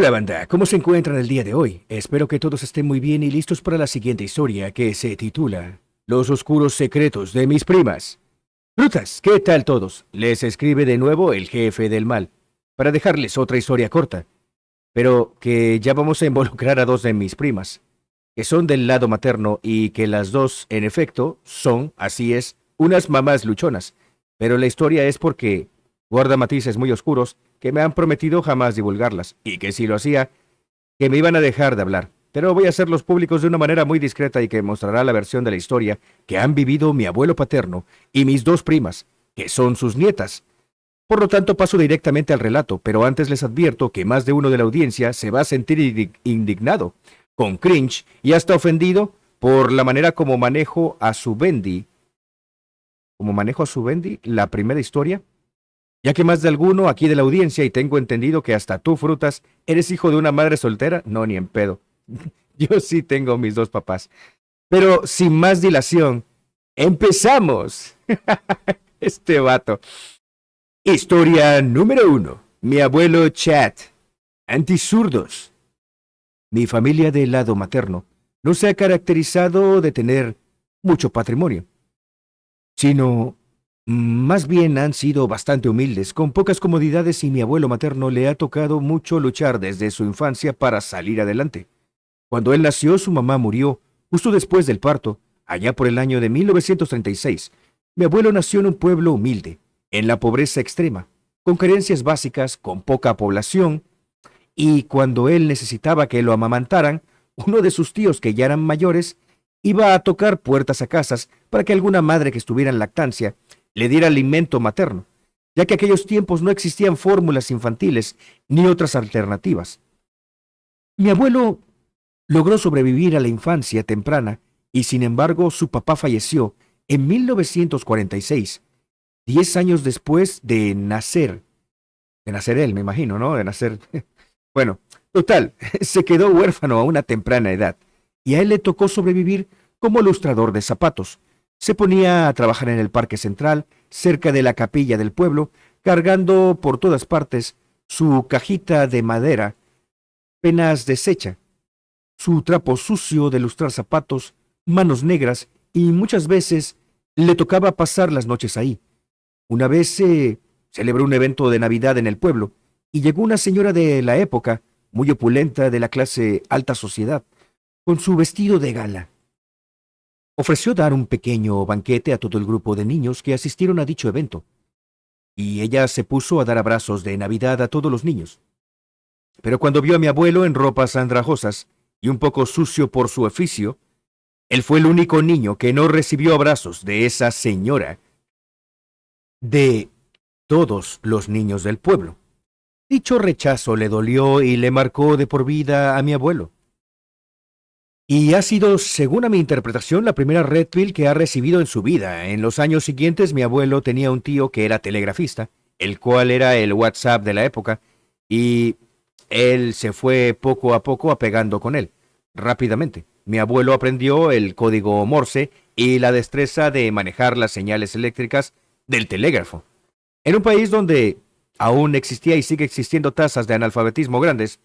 Hola banda, ¿cómo se encuentran el día de hoy? Espero que todos estén muy bien y listos para la siguiente historia que se titula Los oscuros secretos de mis primas. Frutas, ¿qué tal todos? Les escribe de nuevo el jefe del mal, para dejarles otra historia corta, pero que ya vamos a involucrar a dos de mis primas, que son del lado materno y que las dos, en efecto, son, así es, unas mamás luchonas. Pero la historia es porque guarda matices muy oscuros que me han prometido jamás divulgarlas, y que si lo hacía, que me iban a dejar de hablar. Pero voy a hacerlos públicos de una manera muy discreta y que mostrará la versión de la historia que han vivido mi abuelo paterno y mis dos primas, que son sus nietas. Por lo tanto, paso directamente al relato, pero antes les advierto que más de uno de la audiencia se va a sentir indignado, con cringe y hasta ofendido por la manera como manejo a su Bendy, la primera historia, ya que más de alguno aquí de la audiencia, y tengo entendido que hasta tú, Frutas, eres hijo de una madre soltera, no, ni en pedo. Yo sí tengo mis dos papás. Pero sin más dilación, empezamos. Este vato. Historia número 1. Mi abuelo Chat. Antizurdos. Mi familia del lado materno no se ha caracterizado de tener mucho patrimonio, sino más bien han sido bastante humildes, con pocas comodidades, y mi abuelo materno le ha tocado mucho luchar desde su infancia para salir adelante. Cuando él nació, su mamá murió justo después del parto, allá por el año de 1936. Mi abuelo nació en un pueblo humilde, en la pobreza extrema, con carencias básicas, con poca población, y cuando él necesitaba que lo amamantaran, uno de sus tíos, que ya eran mayores, iba a tocar puertas a casas para que alguna madre que estuviera en lactancia le diera alimento materno, ya que aquellos tiempos no existían fórmulas infantiles ni otras alternativas. Mi abuelo logró sobrevivir a la infancia temprana y sin embargo su papá falleció en 1946, 10 años después de nacer él, me imagino, ¿no? De nacer. Bueno, total, se quedó huérfano a una temprana edad y a él le tocó sobrevivir como lustrador de zapatos. Se ponía a trabajar en el Parque Central, cerca de la capilla del pueblo, cargando por todas partes su cajita de madera, apenas deshecha, su trapo sucio de lustrar zapatos, manos negras, y muchas veces le tocaba pasar las noches ahí. Una vez se celebró un evento de Navidad en el pueblo, y llegó una señora de la época, muy opulenta, de la clase alta sociedad, con su vestido de gala. Ofreció dar un pequeño banquete a todo el grupo de niños que asistieron a dicho evento, y ella se puso a dar abrazos de Navidad a todos los niños. Pero cuando vio a mi abuelo en ropas andrajosas y un poco sucio por su oficio, él fue el único niño que no recibió abrazos de esa señora, de todos los niños del pueblo. Dicho rechazo le dolió y le marcó de por vida a mi abuelo. Y ha sido, según a mi interpretación, la primera red pill que ha recibido en su vida. En los años siguientes, mi abuelo tenía un tío que era telegrafista, el cual era el WhatsApp de la época, y él se fue poco a poco apegando con él, rápidamente. Mi abuelo aprendió el código Morse y la destreza de manejar las señales eléctricas del telégrafo. En un país donde aún existía y sigue existiendo tasas de analfabetismo grandes,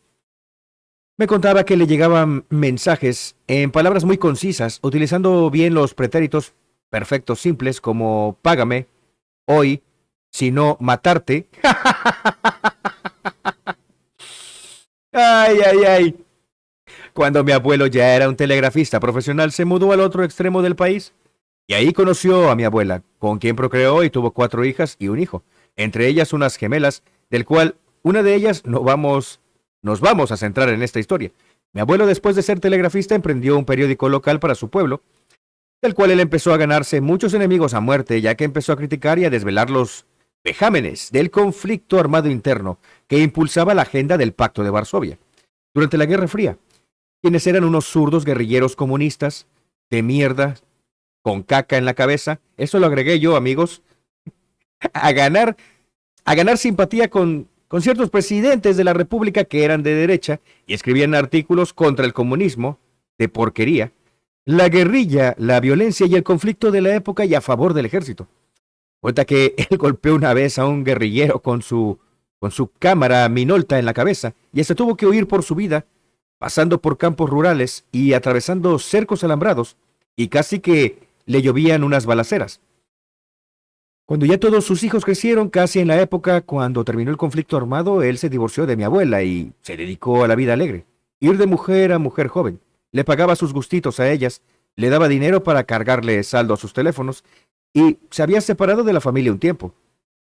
me contaba que le llegaban mensajes en palabras muy concisas, utilizando bien los pretéritos perfectos simples como págame, hoy, si no matarte. Ay, ay, ay. Cuando mi abuelo ya era un telegrafista profesional, se mudó al otro extremo del país y ahí conoció a mi abuela, con quien procreó y tuvo 4 hijas y un hijo, entre ellas unas gemelas, del cual una de ellas nos vamos a centrar en esta historia. Mi abuelo, después de ser telegrafista, emprendió un periódico local para su pueblo, del cual él empezó a ganarse muchos enemigos a muerte, ya que empezó a criticar y a desvelar los vejámenes del conflicto armado interno que impulsaba la agenda del Pacto de Varsovia durante la Guerra Fría, quienes eran unos zurdos guerrilleros comunistas de mierda, con caca en la cabeza. Eso lo agregué yo, amigos, a ganar, a ganar simpatía con ciertos presidentes de la República que eran de derecha y escribían artículos contra el comunismo, de porquería, la guerrilla, la violencia y el conflicto de la época y a favor del ejército. Cuenta que él golpeó una vez a un guerrillero con su con su cámara Minolta en la cabeza, y hasta tuvo que huir por su vida, pasando por campos rurales y atravesando cercos alambrados, y casi que le llovían unas balaceras. Cuando ya todos sus hijos crecieron, casi en la época cuando terminó el conflicto armado, él se divorció de mi abuela y se dedicó a la vida alegre. Ir de mujer a mujer joven. Le pagaba sus gustitos a ellas, le daba dinero para cargarle saldo a sus teléfonos y se había separado de la familia un tiempo.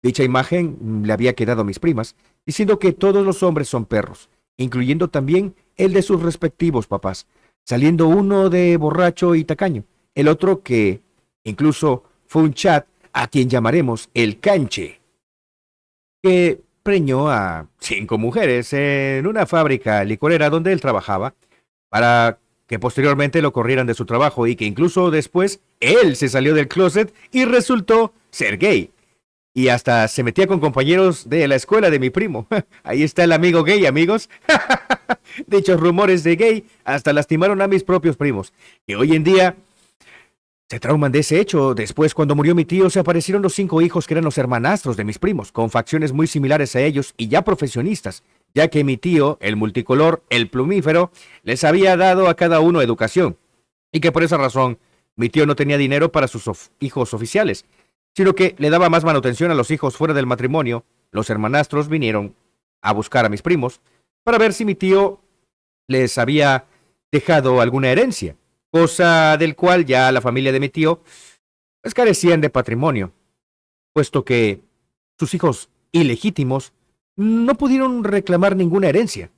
Dicha imagen le había quedado a mis primas, diciendo que todos los hombres son perros, incluyendo también el de sus respectivos papás, saliendo uno de borracho y tacaño, el otro que incluso fue un chat a quien llamaremos el Canche, que preñó a 5 mujeres en una fábrica licorera donde él trabajaba, para que posteriormente lo corrieran de su trabajo y que incluso después él se salió del closet y resultó ser gay. Y hasta se metía con compañeros de la escuela de mi primo. Ahí está el amigo gay, amigos. Dichos rumores de gay hasta lastimaron a mis propios primos, que hoy en día se trauman de ese hecho. Después, cuando murió mi tío, se aparecieron los 5 hijos que eran los hermanastros de mis primos, con facciones muy similares a ellos y ya profesionistas, ya que mi tío, el multicolor, el plumífero, les había dado a cada uno educación, y que por esa razón mi tío no tenía dinero para sus hijos oficiales, sino que le daba más manutención a los hijos fuera del matrimonio. Los hermanastros vinieron a buscar a mis primos para ver si mi tío les había dejado alguna herencia, cosa del cual ya la familia de mi tío pues carecían de patrimonio, puesto que sus hijos ilegítimos no pudieron reclamar ninguna herencia.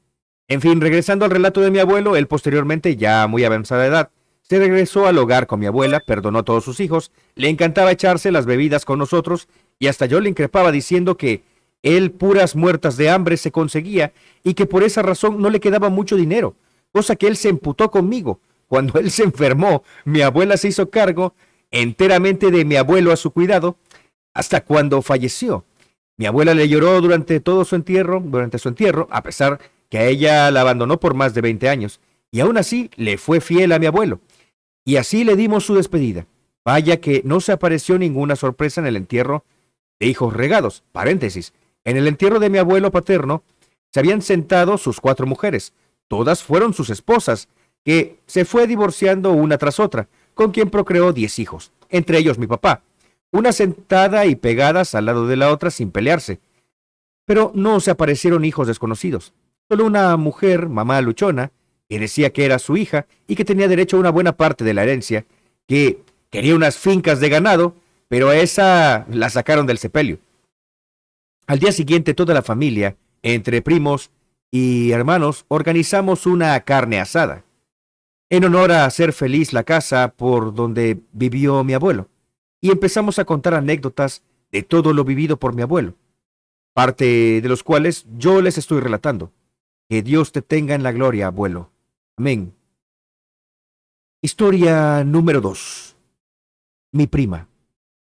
En fin, regresando al relato de mi abuelo, él posteriormente, ya muy avanzada edad, se regresó al hogar con mi abuela, perdonó a todos sus hijos, le encantaba echarse las bebidas con nosotros y hasta yo le increpaba diciendo que él puras muertas de hambre se conseguía y que por esa razón no le quedaba mucho dinero, cosa que él se emputó conmigo. Cuando él se enfermó, mi abuela se hizo cargo enteramente de mi abuelo a su cuidado, hasta cuando falleció. Mi abuela le lloró durante su entierro, a pesar que a ella la abandonó por más de 20 años, y aún así le fue fiel a mi abuelo. Y así le dimos su despedida. Vaya que no se apareció ninguna sorpresa en el entierro de hijos regados. Paréntesis. En el entierro de mi abuelo paterno se habían sentado sus 4 mujeres. Todas fueron sus esposas, que se fue divorciando una tras otra, con quien procreó 10 hijos, entre ellos mi papá, una sentada y pegadas al lado de la otra sin pelearse. Pero no se aparecieron hijos desconocidos. Solo una mujer, mamá luchona, que decía que era su hija y que tenía derecho a una buena parte de la herencia, que quería unas fincas de ganado, pero a esa la sacaron del sepelio. Al día siguiente toda la familia, entre primos y hermanos, organizamos una carne asada, en honor a hacer feliz la casa por donde vivió mi abuelo, y empezamos a contar anécdotas de todo lo vivido por mi abuelo, parte de los cuales yo les estoy relatando. Que Dios te tenga en la gloria, abuelo. Amén. Historia número 2. Mi prima.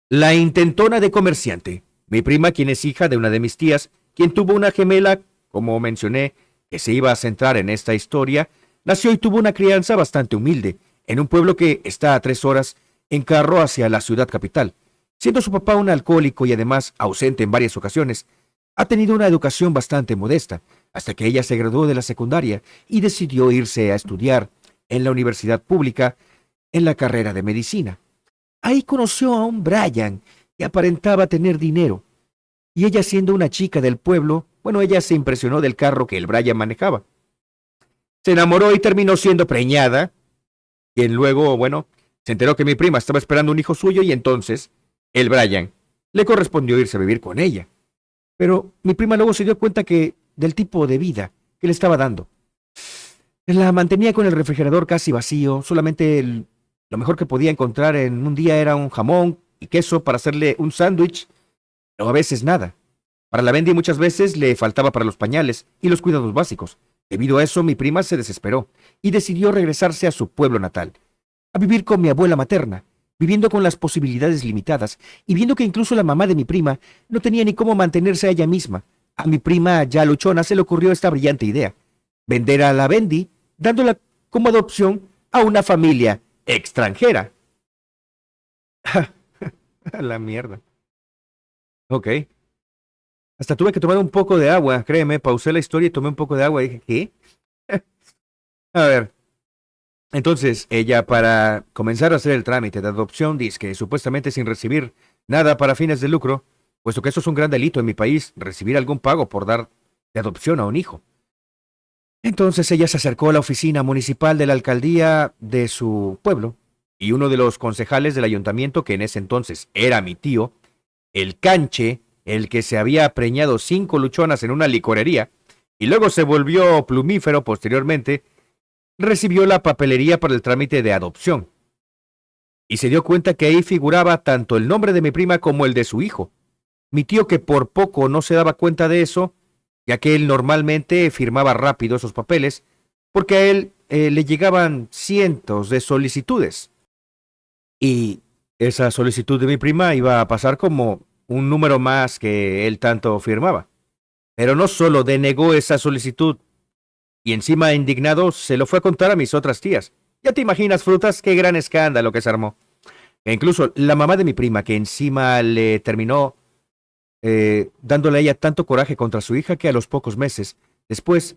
La intentona de comerciante. Mi prima, quien es hija de una de mis tías, quien tuvo una gemela, como mencioné, que se iba a centrar en esta historia, nació y tuvo una crianza bastante humilde, en un pueblo que está a 3 horas en carro hacia la ciudad capital. Siendo su papá un alcohólico y además ausente en varias ocasiones, ha tenido una educación bastante modesta, hasta que ella se graduó de la secundaria y decidió irse a estudiar en la universidad pública en la carrera de medicina. Ahí conoció a un Brian que aparentaba tener dinero, y ella, siendo una chica del pueblo, bueno, ella se impresionó del carro que el Brian manejaba. Se enamoró y terminó siendo preñada, quien luego, bueno, se enteró que mi prima estaba esperando un hijo suyo y entonces el Brian le correspondió irse a vivir con ella. Pero mi prima luego se dio cuenta que del tipo de vida que le estaba dando. La mantenía con el refrigerador casi vacío, solamente lo mejor que podía encontrar en un día era un jamón y queso para hacerle un sándwich, o a veces nada. Para la Bendy muchas veces le faltaba para los pañales y los cuidados básicos. Debido a eso, mi prima se desesperó y decidió regresarse a su pueblo natal, a vivir con mi abuela materna, viviendo con las posibilidades limitadas y viendo que incluso la mamá de mi prima no tenía ni cómo mantenerse a ella misma. A mi prima ya luchona se le ocurrió esta brillante idea: vender a la Bendy, dándola como adopción a una familia extranjera. A la mierda. Ok. Hasta tuve que tomar un poco de agua, créeme, pausé la historia y tomé un poco de agua y dije, ¿qué? A ver, entonces ella para comenzar a hacer el trámite de adopción dice que supuestamente sin recibir nada para fines de lucro, puesto que eso es un gran delito en mi país, recibir algún pago por dar de adopción a un hijo. Entonces ella se acercó a la oficina municipal de la alcaldía de su pueblo y uno de los concejales del ayuntamiento, que en ese entonces era mi tío, el canche, el que se había preñado 5 luchonas en una licorería y luego se volvió plumífero posteriormente, recibió la papelería para el trámite de adopción y se dio cuenta que ahí figuraba tanto el nombre de mi prima como el de su hijo. Mi tío, que por poco no se daba cuenta de eso, ya que él normalmente firmaba rápido esos papeles, porque a él le llegaban cientos de solicitudes. Y esa solicitud de mi prima iba a pasar como un número más que él tanto firmaba. Pero no solo denegó esa solicitud, y encima indignado se lo fue a contar a mis otras tías. Ya te imaginas, frutas, qué gran escándalo que se armó. E incluso la mamá de mi prima, que encima le terminó dándole a ella tanto coraje contra su hija que a los pocos meses después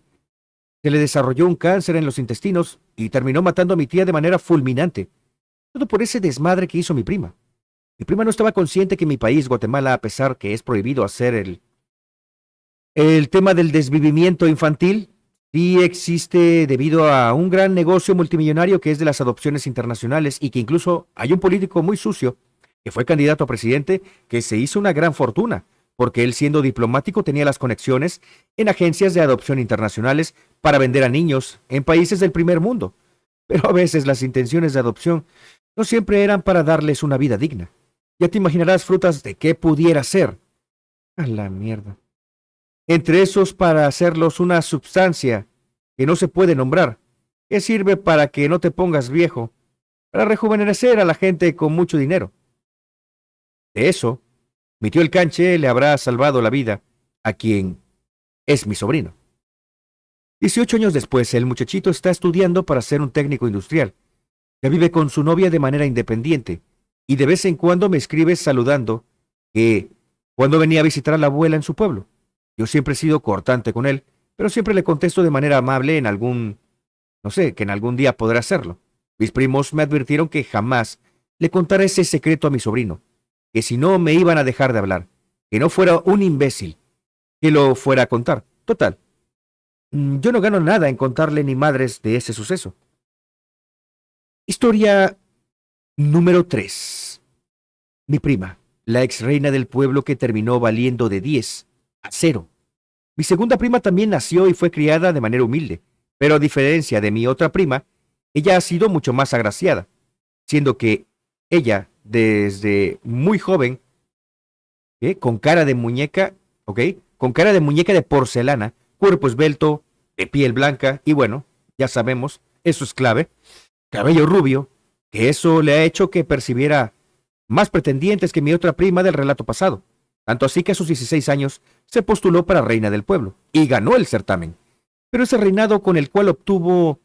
se le desarrolló un cáncer en los intestinos y terminó matando a mi tía de manera fulminante. Todo por ese desmadre que hizo mi prima. Mi prima no estaba consciente que en mi país, Guatemala, a pesar que es prohibido hacer el tema del desvivimiento infantil, sí existe debido a un gran negocio multimillonario que es de las adopciones internacionales y que incluso hay un político muy sucio que fue candidato a presidente que se hizo una gran fortuna, porque él siendo diplomático tenía las conexiones en agencias de adopción internacionales para vender a niños en países del primer mundo. Pero a veces las intenciones de adopción no siempre eran para darles una vida digna. Ya te imaginarás frutas de qué pudiera ser. A la mierda. Entre esos para hacerlos una sustancia que no se puede nombrar, que sirve para que no te pongas viejo, para rejuvenecer a la gente con mucho dinero. De eso, mi tío el canche le habrá salvado la vida a quien es mi sobrino. 18 años después, el muchachito está estudiando para ser un técnico industrial. Ya vive con su novia de manera independiente y de vez en cuando me escribe saludando que cuando venía a visitar a la abuela en su pueblo. Yo siempre he sido cortante con él, pero siempre le contesto de manera amable en algún, no sé, que en algún día podrá hacerlo. Mis primos me advirtieron que jamás le contara ese secreto a mi sobrino, que si no me iban a dejar de hablar, que no fuera un imbécil, que lo fuera a contar. Total, yo no gano nada en contarle ni madres de ese suceso. Historia número 3. Mi prima, la ex reina del pueblo que terminó valiendo de 10-0. Mi segunda prima también nació y fue criada de manera humilde, pero a diferencia de mi otra prima, ella ha sido mucho más agraciada, siendo que ella, desde muy joven, con cara de muñeca, ¿ok? Con cara de muñeca de porcelana, cuerpo esbelto, de piel blanca, y bueno, ya sabemos, eso es clave, cabello rubio, que eso le ha hecho que percibiera más pretendientes que mi otra prima del relato pasado. Tanto así que a sus 16 años se postuló para reina del pueblo y ganó el certamen. Pero ese reinado con el cual obtuvo,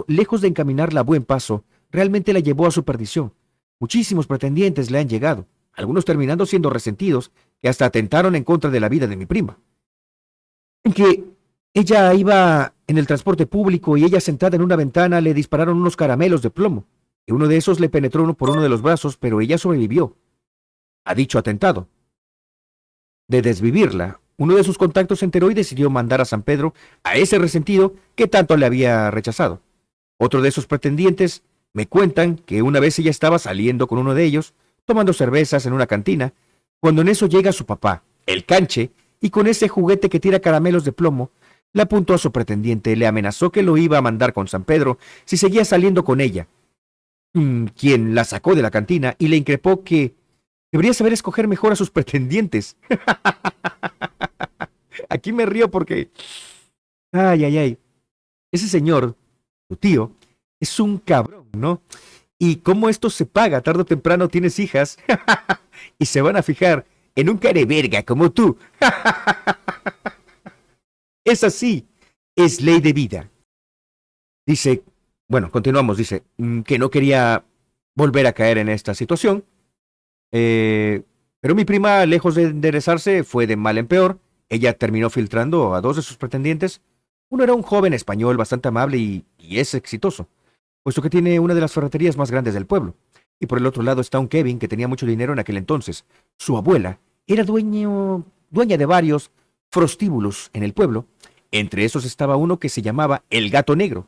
lejos de encaminarla a buen paso, realmente la llevó a su perdición. Muchísimos pretendientes le han llegado, algunos terminando siendo resentidos, que hasta atentaron en contra de la vida de mi prima. En que ella iba en el transporte público y ella sentada en una ventana le dispararon unos caramelos de plomo, y uno de esos le penetró por uno de los brazos, pero ella sobrevivió a dicho atentado. De desvivirla, uno de sus contactos se enteró y decidió mandar a San Pedro a ese resentido que tanto le había rechazado. Otro de esos pretendientes me cuentan que una vez ella estaba saliendo con uno de ellos, tomando cervezas en una cantina, cuando en eso llega su papá, el canche, y con ese juguete que tira caramelos de plomo, le apuntó a su pretendiente, le amenazó que lo iba a mandar con San Pedro si seguía saliendo con ella, quien la sacó de la cantina y le increpó que debería saber escoger mejor a sus pretendientes. Aquí me río porque, ay, ay, ay, ese señor, tu tío, es un cabrón, ¿no? Y cómo esto se paga, tarde o temprano tienes hijas y se van a fijar en un careverga como tú. Es así, es ley de vida. Dice, bueno, continuamos, dice, que no quería volver a caer en esta situación. Pero mi prima, lejos de enderezarse, fue de mal en peor. Ella terminó filtrando a dos de sus pretendientes. Uno era un joven español bastante amable y es exitoso, puesto que tiene una de las ferreterías más grandes del pueblo. Y por el otro lado está un Kevin que tenía mucho dinero en aquel entonces. Su abuela era dueña de varios prostíbulos en el pueblo. Entre esos estaba uno que se llamaba El Gato Negro,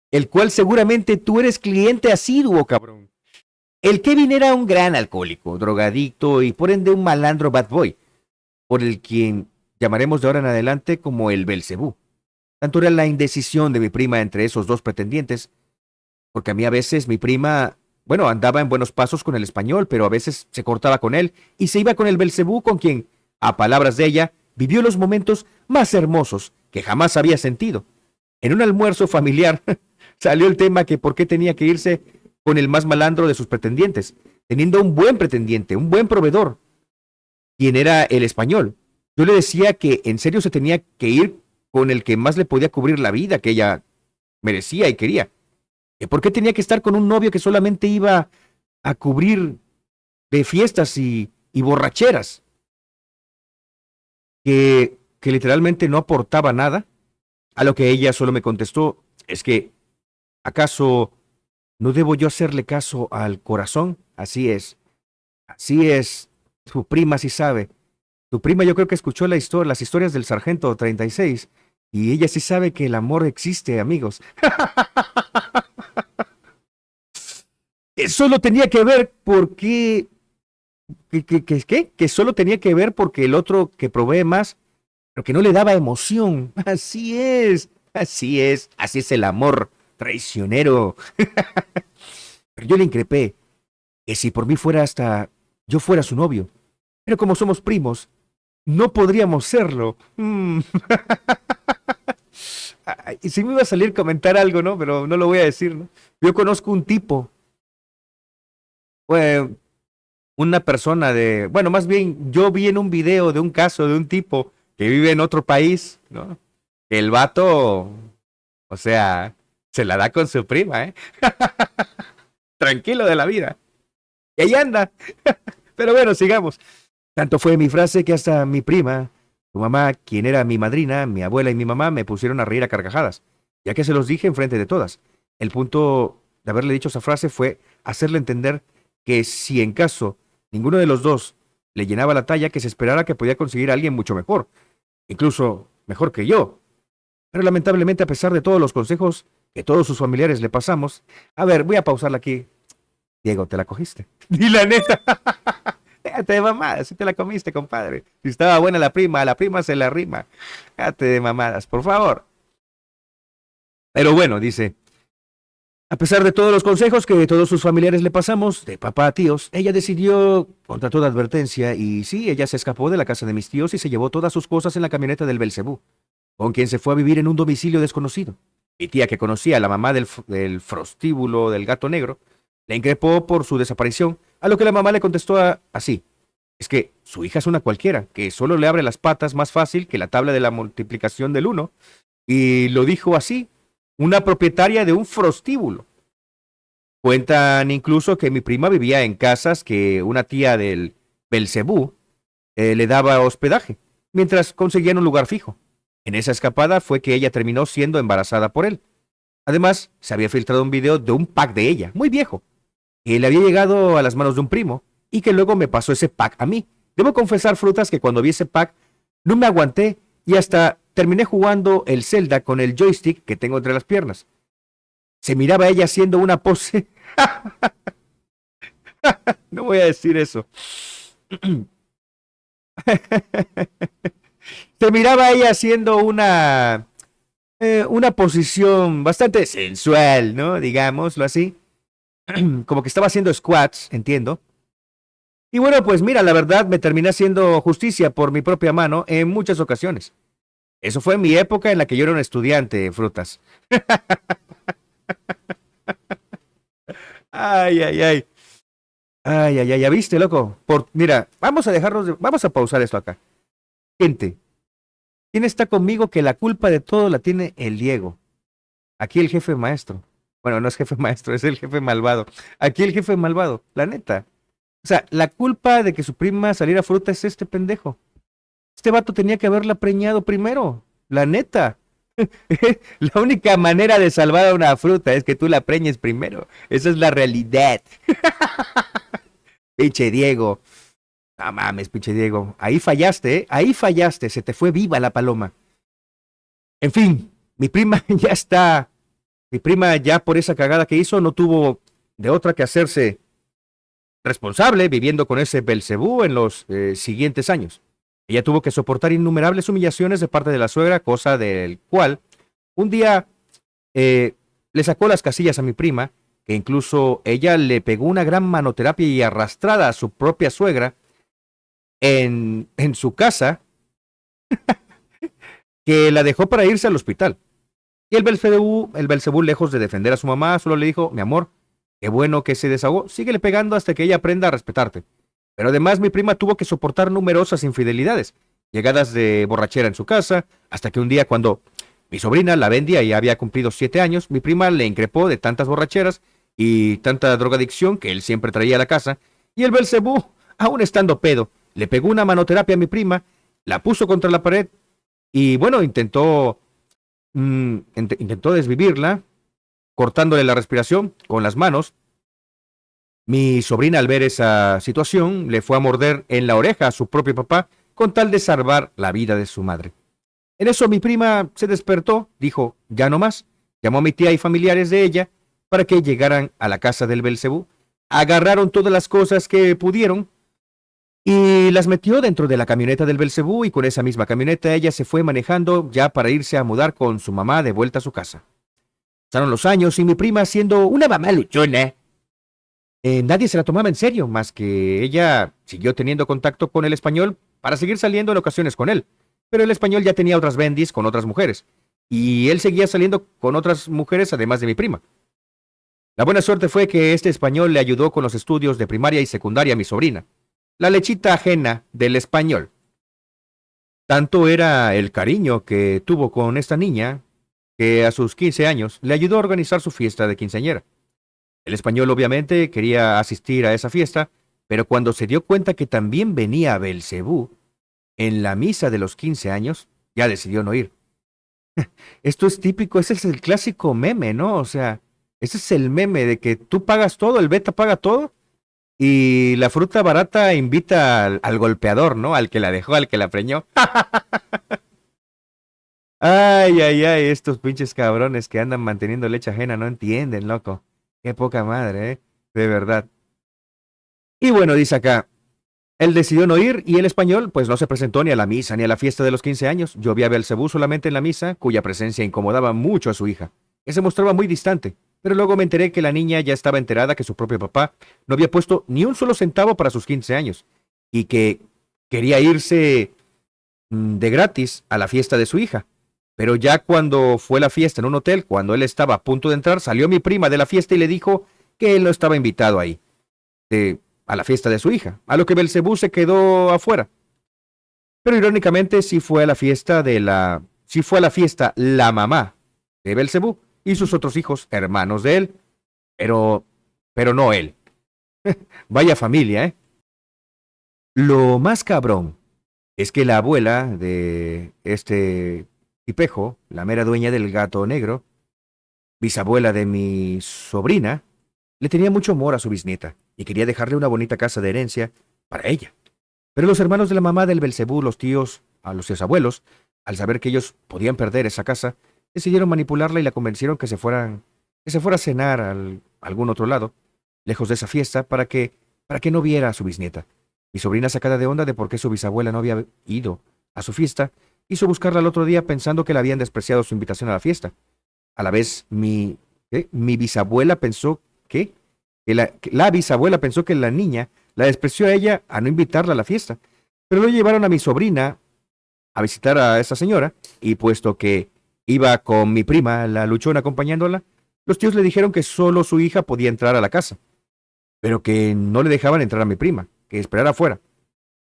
el cual seguramente tú eres cliente asiduo, cabrón. El Kevin era un gran alcohólico, drogadicto y por ende un malandro bad boy, por el quien llamaremos de ahora en adelante como el Belcebú. Tanto era la indecisión de mi prima entre esos dos pretendientes, porque a mí a veces mi prima, bueno, andaba en buenos pasos con el español, pero a veces se cortaba con él y se iba con el Belcebú, con quien, a palabras de ella, vivió los momentos más hermosos que jamás había sentido. En un almuerzo familiar salió el tema que por qué tenía que irse con el más malandro de sus pretendientes, teniendo un buen pretendiente, un buen proveedor, quien era el español. Yo le decía que en serio se tenía que ir con el que más le podía cubrir la vida que ella merecía y quería. ¿Que por qué tenía que estar con un novio que solamente iba a cubrir de fiestas y borracheras? Que literalmente no aportaba nada. A lo que ella solo me contestó, es que, ¿acaso no debo yo hacerle caso al corazón? Así es, tu prima sí sabe. Tu prima yo creo que escuchó las historias del Sargento 36 y ella sí sabe que el amor existe, amigos. Solo tenía que ver porque que solo tenía que ver porque el otro que provee más, pero que no le daba emoción. Así es el amor traicionero. Pero yo le increpé que si por mí fuera hasta yo fuera su novio, pero como somos primos, no podríamos serlo. Y si me iba a salir a comentar algo, ¿no? Pero no lo voy a decir, ¿no? Yo conozco un tipo, pues, una persona bueno, más bien yo vi en un video de un caso de un tipo que vive en otro país, ¿no? Que el vato, o sea, se la da con su prima, ¿eh? Tranquilo de la vida. Y ahí anda. Pero bueno, sigamos. Tanto fue mi frase que hasta mi prima, tu mamá, quien era mi madrina, mi abuela y mi mamá, me pusieron a reír a carcajadas, ya que se los dije enfrente de todas. El punto de haberle dicho esa frase fue hacerle entender que si en caso ninguno de los dos le llenaba la talla, que se esperara que podía conseguir a alguien mucho mejor, incluso mejor que yo. Pero lamentablemente, a pesar de todos los consejos que todos sus familiares le pasamos, a ver, voy a pausarla aquí. Diego, ¿te la cogiste? Di la neta. Déjate de mamadas, si te la comiste, compadre. Si estaba buena a la prima se la rima. Déjate de mamadas, por favor. Pero bueno, dice, a pesar de todos los consejos que todos sus familiares le pasamos, de papá a tíos, ella decidió, contra toda advertencia, y sí, ella se escapó de la casa de mis tíos y se llevó todas sus cosas en la camioneta del Belcebú, con quien se fue a vivir en un domicilio desconocido. Mi tía, que conocía a la mamá del prostíbulo del Gato Negro, le increpó por su desaparición, a lo que la mamá le contestó así. Es que su hija es una cualquiera, que solo le abre las patas más fácil que la tabla de la multiplicación del uno. Y lo dijo así, una propietaria de un prostíbulo. Cuentan incluso que mi prima vivía en casas que una tía del Belcebú le daba hospedaje, mientras conseguían un lugar fijo. En esa escapada fue que ella terminó siendo embarazada por él. Además, se había filtrado un video de un pack de ella, muy viejo, que le había llegado a las manos de un primo y que luego me pasó ese pack a mí. Debo confesar, frutas, que cuando vi ese pack no me aguanté y hasta terminé jugando el Zelda con el joystick que tengo entre las piernas. Se miraba ella haciendo una pose. No voy a decir eso. Se miraba ella haciendo una posición bastante sensual, ¿no? Digámoslo así. Como que estaba haciendo squats, entiendo. Y bueno, pues mira, la verdad me terminé haciendo justicia por mi propia mano en muchas ocasiones. Eso fue en mi época en la que yo era un estudiante, frutas. Ay, ay, ay. Ay, ay, ay, ya viste, loco. Mira, vamos a pausar esto acá. Gente, ¿quién está conmigo que la culpa de todo la tiene el Diego? Aquí el jefe maestro. Bueno, no es jefe maestro, es el jefe malvado. Aquí el jefe malvado, la neta. O sea, la culpa de que su prima saliera fruta es este pendejo. Este vato tenía que haberla preñado primero. La neta. La única manera de salvar a una fruta es que tú la preñes primero. Esa es la realidad. Pinche Diego. No mames, pinche Diego. Ahí fallaste, ¿eh? Ahí fallaste. Se te fue viva la paloma. En fin, mi prima ya está. Mi prima ya por esa cagada que hizo no tuvo de otra que hacerse responsable viviendo con ese Belcebú en los siguientes años. Ella tuvo que soportar innumerables humillaciones de parte de la suegra, cosa del cual un día le sacó las casillas a mi prima, que incluso ella le pegó una gran manoterapia y arrastrada a su propia suegra en su casa, que la dejó para irse al hospital. Y el Belcebú, lejos de defender a su mamá, solo le dijo, mi amor, qué bueno que se desahogó, síguele pegando hasta que ella aprenda a respetarte. Pero además mi prima tuvo que soportar numerosas infidelidades, llegadas de borrachera en su casa, hasta que un día cuando mi sobrina, la vendía y había cumplido 7 años, mi prima le increpó de tantas borracheras y tanta drogadicción que él siempre traía a la casa, y el Belcebú, aún estando pedo, le pegó una manoterapia a mi prima, la puso contra la pared y bueno, intentó desvivirla, cortándole la respiración con las manos. Mi sobrina, al ver esa situación, le fue a morder en la oreja a su propio papá con tal de salvar la vida de su madre. En eso mi prima se despertó, dijo, ya no más, llamó a mi tía y familiares de ella para que llegaran a la casa del Belcebú, agarraron todas las cosas que pudieron y las metió dentro de la camioneta del Belcebú y con esa misma camioneta ella se fue manejando ya para irse a mudar con su mamá de vuelta a su casa. Pasaron los años y mi prima, siendo una mamá luchona, nadie se la tomaba en serio, más que ella siguió teniendo contacto con el español para seguir saliendo en ocasiones con él. Pero el español ya tenía otras bendis con otras mujeres, y él seguía saliendo con otras mujeres además de mi prima. La buena suerte fue que este español le ayudó con los estudios de primaria y secundaria a mi sobrina, la lechita ajena del español. Tanto era el cariño que tuvo con esta niña, que a sus 15 años le ayudó a organizar su fiesta de quinceañera. El español obviamente quería asistir a esa fiesta, pero cuando se dio cuenta que también venía Belcebú en la misa de los 15 años, ya decidió no ir. Esto es típico, ese es el clásico meme, ¿no? O sea, ese es el meme de que tú pagas todo, el beta paga todo, y la fruta barata invita al golpeador, ¿no? Al que la dejó, al que la preñó. Ay, ay, ay, estos pinches cabrones que andan manteniendo leche ajena no entienden, loco. Qué poca madre, ¿eh? De verdad. Y bueno, dice acá, él decidió no ir y el español pues no se presentó ni a la misa ni a la fiesta de los 15 años. Yo vi a Belcebú solamente en la misa, cuya presencia incomodaba mucho a su hija, que se mostraba muy distante. Pero luego me enteré que la niña ya estaba enterada que su propio papá no había puesto ni un solo centavo para sus 15 años y que quería irse de gratis a la fiesta de su hija. Pero ya cuando fue la fiesta en un hotel, cuando él estaba a punto de entrar, salió mi prima de la fiesta y le dijo que él no estaba invitado ahí, a la fiesta de su hija, a lo que Belcebú se quedó afuera. Pero irónicamente sí fue a la fiesta la mamá de Belcebú y sus otros hijos, hermanos de él, pero, pero no él. Vaya familia, ¿eh? Lo más cabrón es que la abuela de este tipejo, la mera dueña del gato negro, bisabuela de mi sobrina, le tenía mucho amor a su bisnieta y quería dejarle una bonita casa de herencia para ella. Pero los hermanos de la mamá del Belcebú, los tíos, a los tíos abuelos, al saber que ellos podían perder esa casa, decidieron manipularla y la convencieron que se fuera a cenar a algún otro lado, lejos de esa fiesta, para que no viera a su bisnieta. Mi sobrina, sacada de onda de por qué su bisabuela no había ido a su fiesta, hizo buscarla al otro día pensando que le habían despreciado su invitación a la fiesta. A la vez, mi bisabuela pensó que la bisabuela pensó que la niña la despreció a ella a no invitarla a la fiesta. Pero lo llevaron a mi sobrina a visitar a esa señora y puesto que iba con mi prima, la luchona, acompañándola, los tíos le dijeron que solo su hija podía entrar a la casa, pero que no le dejaban entrar a mi prima, que esperara afuera.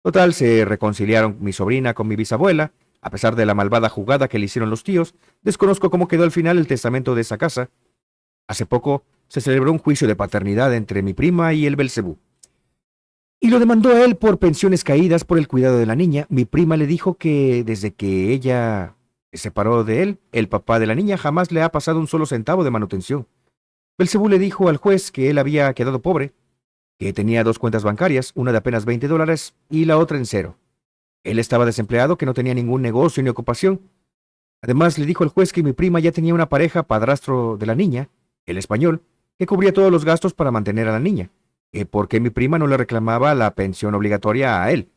Total, se reconciliaron mi sobrina con mi bisabuela, a pesar de la malvada jugada que le hicieron los tíos. Desconozco cómo quedó al final el testamento de esa casa. Hace poco se celebró un juicio de paternidad entre mi prima y el Belcebú. y lo demandó a él por pensiones caídas por el cuidado de la niña. Mi prima le dijo que desde que ella se separó de él, el papá de la niña jamás le ha pasado un solo centavo de manutención. Belcebú le dijo al juez que él había quedado pobre, que tenía dos cuentas bancarias, una de apenas $20 y la otra en cero. Él estaba desempleado, que no tenía ningún negocio ni ocupación. Además, le dijo al juez que mi prima ya tenía una pareja, padrastro de la niña, el español, que cubría todos los gastos para mantener a la niña, que por qué mi prima no le reclamaba la pensión obligatoria a él.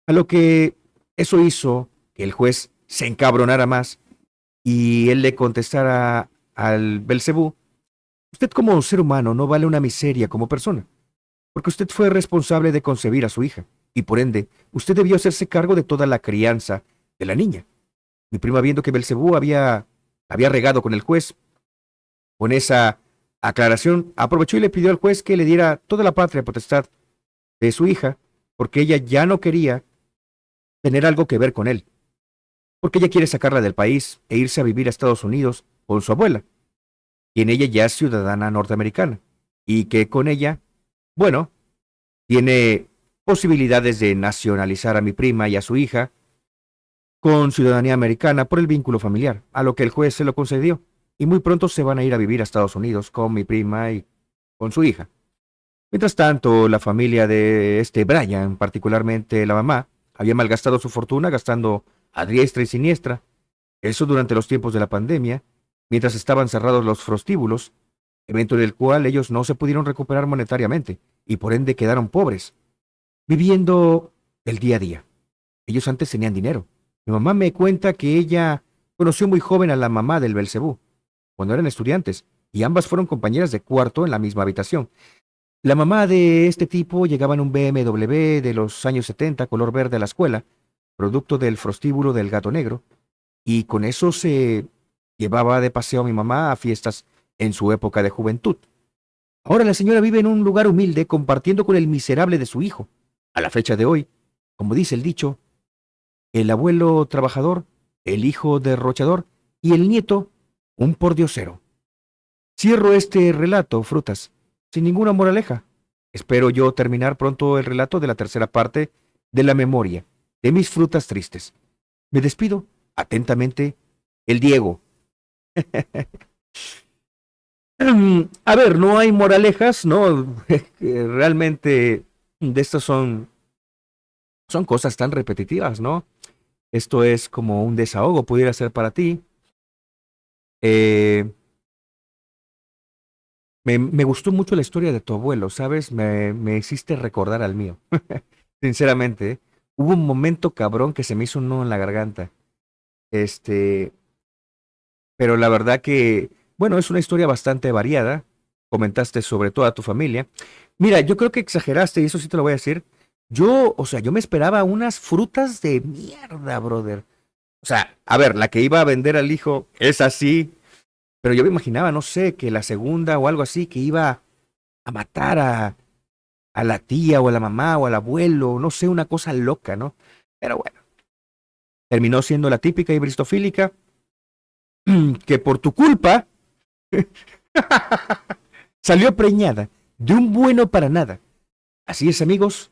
A lo que eso hizo que el juez se encabronara más y él le contestara al Belcebú: usted como ser humano no vale una miseria como persona, porque usted fue responsable de concebir a su hija, y por ende, usted debió hacerse cargo de toda la crianza de la niña. Mi prima, viendo que Belcebú había regado con el juez, con esa aclaración, aprovechó y le pidió al juez que le diera toda la patria potestad de su hija, porque ella ya no quería tener algo que ver con él, porque ella quiere sacarla del país e irse a vivir a Estados Unidos con su abuela, quien ella ya es ciudadana norteamericana, y que con ella, bueno, tiene posibilidades de nacionalizar a mi prima y a su hija con ciudadanía americana por el vínculo familiar, a lo que el juez se lo concedió, y muy pronto se van a ir a vivir a Estados Unidos con mi prima y con su hija. Mientras tanto, la familia de Brian, particularmente la mamá, había malgastado su fortuna gastando a diestra y siniestra, eso durante los tiempos de la pandemia, mientras estaban cerrados los prostíbulos, evento en el cual ellos no se pudieron recuperar monetariamente y por ende quedaron pobres, viviendo el día a día. Ellos antes tenían dinero. Mi mamá me cuenta que ella conoció muy joven a la mamá del Belcebú, cuando eran estudiantes, y ambas fueron compañeras de cuarto en la misma habitación. La mamá de este tipo llegaba en un BMW de los años 70, color verde, a la escuela, producto del prostíbulo del Gato Negro, y con eso se llevaba de paseo a mi mamá a fiestas en su época de juventud. Ahora la señora vive en un lugar humilde compartiendo con el miserable de su hijo. A la fecha de hoy, como dice el dicho, el abuelo trabajador, el hijo derrochador y el nieto un pordiosero. Cierro este relato, frutas, sin ninguna moraleja. Espero yo terminar pronto el relato de la tercera parte de la memoria de mis frutas tristes. Me despido atentamente, el Diego. A ver, no hay moralejas, ¿no? Realmente de estas son cosas tan repetitivas, ¿no? Esto es como un desahogo, pudiera ser para ti. Eh, me gustó mucho la historia de tu abuelo, ¿sabes? Me hiciste recordar al mío. Sinceramente, ¿eh? Hubo un momento cabrón que se me hizo un nudo en la garganta. Este, pero la verdad que, bueno, es una historia bastante variada. Comentaste sobre toda tu familia. Mira, yo creo que exageraste, y eso sí te lo voy a decir. Yo, o sea, yo me esperaba unas frutas de mierda, brother. O sea, a ver, la que iba a vender al hijo es así, pero yo me imaginaba, no sé, que la segunda o algo así, que iba a matar a la tía o a la mamá o al abuelo, no sé, una cosa loca, ¿no? Pero bueno, terminó siendo la típica y bristofílica que por tu culpa salió preñada de un bueno para nada. Así es, amigos,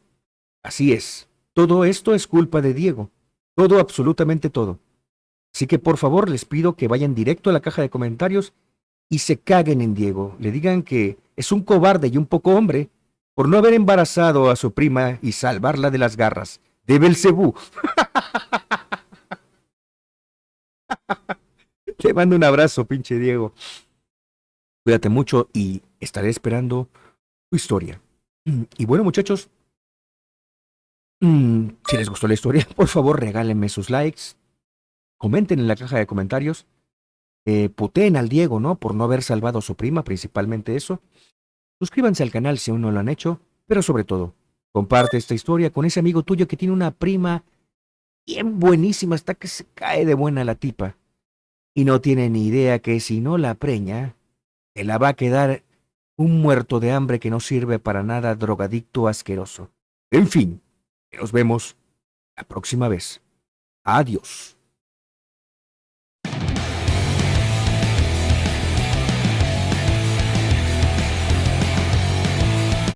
así es. Todo esto es culpa de Diego. Todo, absolutamente todo. Así que por favor les pido que vayan directo a la caja de comentarios y se caguen en Diego. Le digan que es un cobarde y un poco hombre por no haber embarazado a su prima y salvarla de las garras de Belcebú. Te mando un abrazo, pinche Diego. Cuídate mucho y estaré esperando tu historia. Y bueno, muchachos, si les gustó la historia, por favor regálenme sus likes, comenten en la caja de comentarios, puteen al Diego, ¿no? Por no haber salvado a su prima, principalmente eso. Suscríbanse al canal si aún no lo han hecho, pero sobre todo, comparte esta historia con ese amigo tuyo que tiene una prima bien buenísima, hasta que se cae de buena la tipa. Y no tiene ni idea que si no la preña, te la va a quedar un muerto de hambre que no sirve para nada, drogadicto asqueroso. En fin, nos vemos la próxima vez. Adiós.